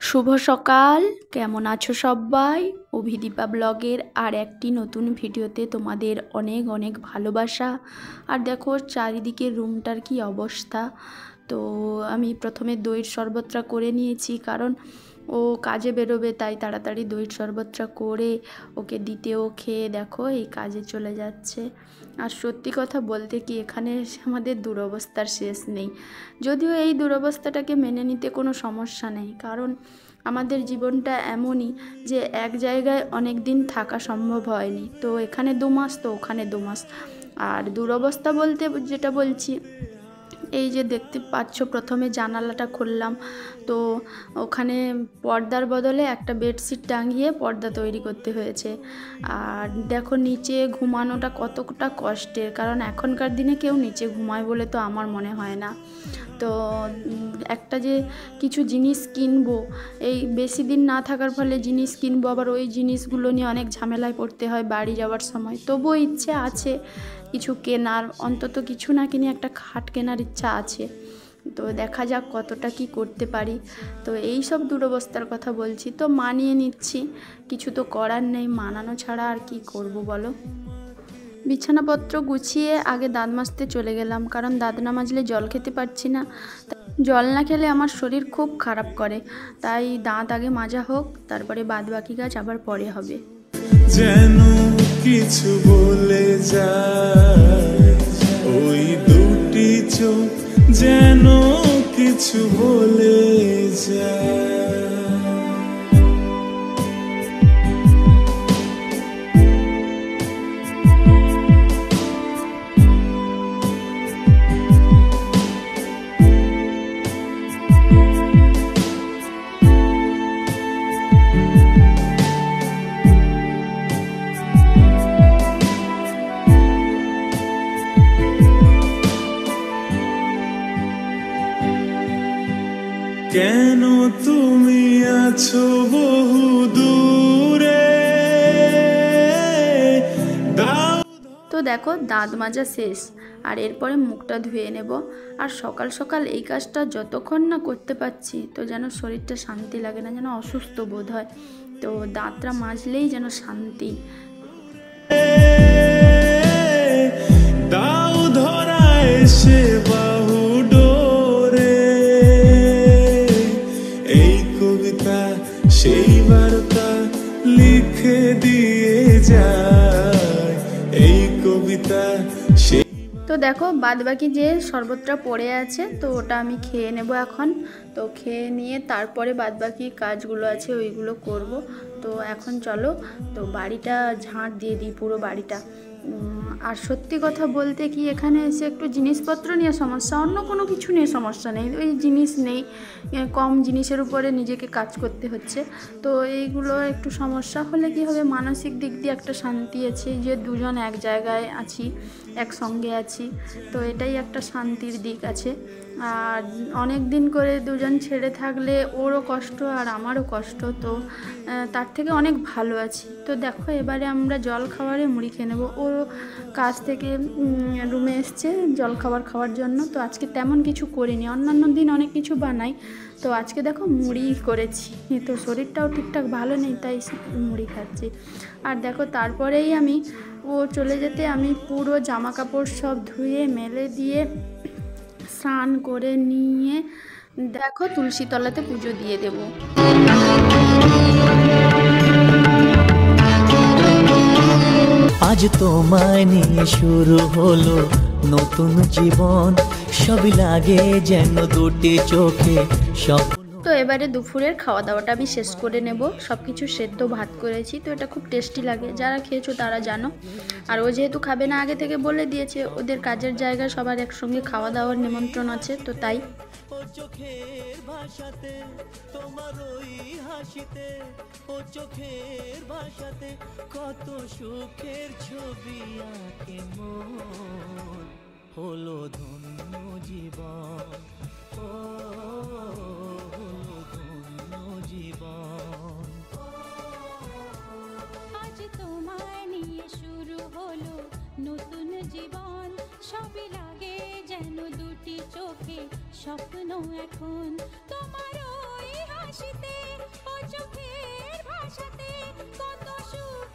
শুভ সকাল, কেমন আছো সবাই? অভিদীপা ব্লগের আর একটি নতুন ভিডিওতে তোমাদের অনেক অনেক ভালোবাসা। আর দেখো চারিদিকে রুমটার কি অবস্থা। তো আমি প্রথমে দইয়ের শরবতটা করে নিয়েছি, কারণ ও কাজে বেরোবে, তাই তাড়াতাড়ি দইয়ের শরবতটা করে ওকে দিতেও খেয়ে দেখো এই কাজে চলে যাচ্ছে। আর সত্যি কথা বলতে কি, এখানে আমাদের দুরবস্থার শেষ নেই। যদিও এই দুরবস্থাটাকে মেনে নিতে কোনো সমস্যা নেই, কারণ আমাদের জীবনটা এমনই যে এক জায়গায় অনেক দিন থাকা সম্ভব হয়নি। তো এখানে 2 মাস, তো ওখানে 2 মাস। আর দুরবস্থা বলতে যেটা বলছি, এই যে দেখতে পাচ্ছ প্রথমে জানালাটা খুললাম, তো ওখানে পর্দার বদলে একটা বেডশিট টাঙিয়ে পর্দা তৈরি করতে হয়েছে। আর দেখো নিচে ঘুমানোটা কতটা কষ্টের, কারণ এখনকার দিনে কেউ নিচে ঘুমায় বলে তো আমার মনে হয় না। তো একটা যে কিছু জিনিস কিনবো, এই বেশি দিন না থাকার ফলে জিনিস কিনবো, আবার ওই জিনিসগুলো নিয়ে অনেক ঝামেলায় পড়তে হয় বাড়ি যাওয়ার সময়। তবুও ইচ্ছে আছে কিছু কেনার, অন্তত কিছু না কিনে একটা খাট কেনার ইচ্ছা আছে। তো দেখা যাক কতটা কি করতে পারি। তো এই সব দুরবস্থার কথা বলছি, তো মানিয়ে নিচ্ছি, কিছু তো করার নেই, মানানো ছাড়া আর কি করব বলো। বিছানাপত্র গুছিয়ে আগে দাঁত মাজতে চলে গেলাম, কারণ দাঁত না মাজলে জল খেতে পারছি না। জল না খেলে আমার শরীর খুব খারাপ করে, তাই দাঁত আগে মাজা হোক, তারপরে বাদ বাকি কাজ আবার পরে হবে। যেন কিছু বলে যায় ওই দুটি চোখ, যেন কিছু বলে যায়। কেন তুমি আছো বহু দূরে। তো দেখো দাঁত মাজা শেষ, আর এরপরে মুখটা ধুয়ে নেব। আর সকাল সকাল এই কাজটা যতক্ষণ না করতে পারছি, তো যেন শরীরটা শান্তি লাগে না, যেন অসুস্থ বোধ হয়। তো দাঁতটা মাজলেই যেন শান্তি। দাও ধরা এসে বাহু ডোরে, এই কবিতা সেই বার্তা লিখে দিয়ে যায়, এই কবিতা সেই। তো দেখো বাদ বাকি যে শরবতটা পড়ে আছে, তো ওটা আমি খেয়ে নেব এখন। তো খেয়ে নিয়ে তারপরে বাদ বাকি কাজগুলো আছে ওইগুলো করব। তো এখন চলো তো বাড়িটা ঝাঁট দিয়ে দিই, পুরো বাড়িটা। আর সত্যি কথা বলতে কি, এখানে এসে একটু জিনিসপত্র নিয়ে সমস্যা, অন্য কোনো কিছু নিয়ে সমস্যা নেই। ওই জিনিস নেই, কম জিনিসের উপরে নিজেকে কাজ করতে হচ্ছে। তো এইগুলো একটু সমস্যা হলে কি হবে, মানসিক দিক দিয়ে একটা শান্তি আছে যে দুজন এক জায়গায় আছি, একসঙ্গে আছি। তো এটাই একটা শান্তির দিক আছে। আর অনেক দিন করে দুজন ছেড়ে থাকলে ওরও কষ্ট আর আমারও কষ্ট, তো তার থেকে অনেক ভালো আছি। তো দেখো এবারে আমরা জল খাবারে মুড়ি খেয়ে নেবো। ও কাজ থেকে রুমে এসছে জল খাওয়ার জন্য। তো আজকে তেমন কিছু করিনি, অন্যান্য দিন অনেক কিছু বানাই, তো আজকে দেখো মুড়ি করেছি। তো শরীরটাও ঠিকঠাক ভালো নেই, তাই মুড়ি খাচ্ছি। আর দেখো তারপরেই ও চলে যেতে আমি পুরো জামা কাপড় সব ধুয়ে মেলে দিয়ে স্নান করে নিয়ে দেখো তুলসী তলাতে পুজো দিয়ে দেব। আজ তোমায় নিয়ে শুরু হলো নতুন জীবন, সবই লাগে যেন দুটি চোখে স্বপ্ন। তো এবারে দুপুরের খাওয়া দাওয়াটা আমি শেষ করে নেব। সব কিছু সেদ্ধ ভাত করেছি, তো এটা খুব টেস্টি লাগে, যারা খেয়েছো তারা জানো। আর ও যেহেতু খাবে না, আগে থেকে বলে দিয়েছে, ওদের কাজের জায়গায় সবার একসঙ্গে খাওয়া দাওয়ার নিমন্ত্রণ আছে, তো তাই। চোখের ভাষাতে, তোমার ওই হাসিতে, ও চোখের ভাষাতে কত সুখের ছবি আঁকে মন। হলো ধন্য জীবন, ও হলো ধন্য জীবন। আজ তোমায় নিয়ে শুরু হলো নতুন জীবন, সবই লাগে যেন দুটি চোখে স্বপ্ন এখন। তোমার ওই হাসিতে, ও চোখের ভাষাতে কত সুখ